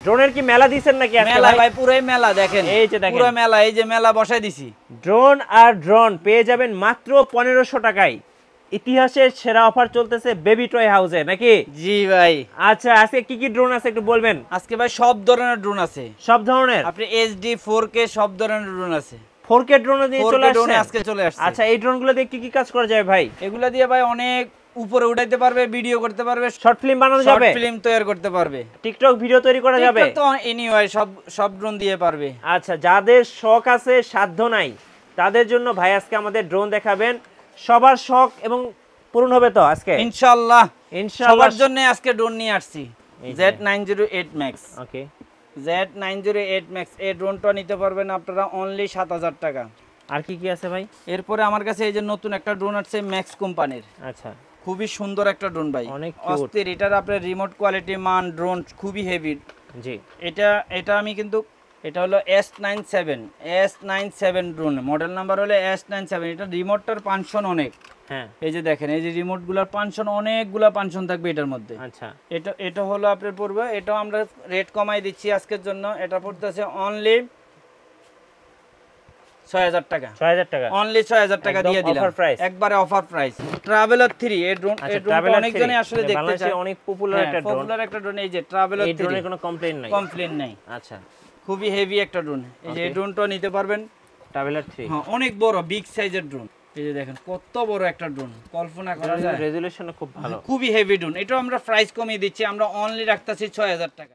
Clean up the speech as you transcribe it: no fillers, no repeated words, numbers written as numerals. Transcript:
ড্রোনের কি মেলা দিবেন নাকি আজকে মেলা ভাই পুরো মেলা দেখেন এই যে দেখেন পুরো মেলা এই যে মেলা বসাই দিছি ড্রোন আর ড্রোন পেয়ে যাবেন মাত্র 1500 টাকায় ইতিহাসের সেরা অফার চলতেছে বেবি টয় হাউসে নাকি জি ভাই আচ্ছা আজকে কি কি ড্রোন আছে একটু বলবেন আজকে ভাই সব ধরনের ড্রোন আছে সব ধরনের আপনি এইচডি 4K সব ধরনের ড্রোন আছে 4K ড্রোন দিয়ে 4K চলে ড্রোন আসছে আজকে চলে আসছে আচ্ছা এই ড্রোনগুলো দিয়ে কি কি কাজ করা যায় ভাই এগুলা দিয়ে ভাই অনেক উপরে উঠাইতে পারবে ভিডিও করতে পারবে শর্ট ফিল্ম বানানো যাবে শর্ট ফিল্ম তৈরি করতে পারবে টিকটক ভিডিও তৈরি করা যাবে তো এনিওয়ে সব ড্রোন দিয়ে পারবে আচ্ছা যাদের শখ আছে সাধ্য নাই তাদের জন্য ভাই আজকে আমাদের ড্রোন দেখাবেন সবার শখ এবং পূরণ হবে তো আজকে ইনশাআল্লাহ ইনশাআল্লাহ সবার জন্য আজকে ড্রোন নিয়ে আসছি Z908 Max ওকে Z908 Max এই ড্রোনটা নিতে পারবেন আপনারা অনলি 7000 টাকা আর কি কি আছে ভাই এরপরে আমার কাছে এই যে নতুন একটা ড্রোন আছে ম্যাক্স কোম্পানির আচ্ছা খুবই সুন্দর একটা ড্রোন ভাই অনেক অস্থির এটার আপনার রিমোট কোয়ালিটি মান ড্রোন খুবই হেভি জি এটা আমি কিন্তু এটা হলো S97 ড্রোন মডেল নাম্বার হলো S97 এটা রিমোটটার ফাংশন অনেক হ্যাঁ এই যে দেখেন এই যে রিমোটগুলোর ফাংশন অনেকগুলা ফাংশন থাকবে এটার মধ্যে আচ্ছা এটা হলো আপনার পড়বে এটাও আমরা রেট কমাই দিচ্ছি আজকের জন্য এটা পড়তেছে অনলি 6000 টাকা 6000 টাকা অনলি 6000 টাকা দিয়ে দিলাম অফার প্রাইস একবারে অফার প্রাইস ট্রাভেলার 3 এই ড্রোন অনেক জনই আসলে দেখতে চায় অনেক পপুলার একটা ড্রোন পপুলার একটা ড্রোন এই যে ট্রাভেলার 3 এই ড্রোনের কোনো কমপ্লেইন নাই আচ্ছা খুবই হেভি একটা ড্রোন এই যে এই ড্রোনটা নিতে পারবেন ট্রাভেলার 3 হ্যাঁ অনেক বড় বিগ সাইজের ড্রোন এই যে দেখেন কত বড় একটা ড্রোন কল্পনা করা যায় রেজোলিউশন খুব ভালো খুবই হেভি ড্রোন এটা আমরা প্রাইস কমিয়ে দিচ্ছি আমরা অনলি রাখতাছি 6000 টাকা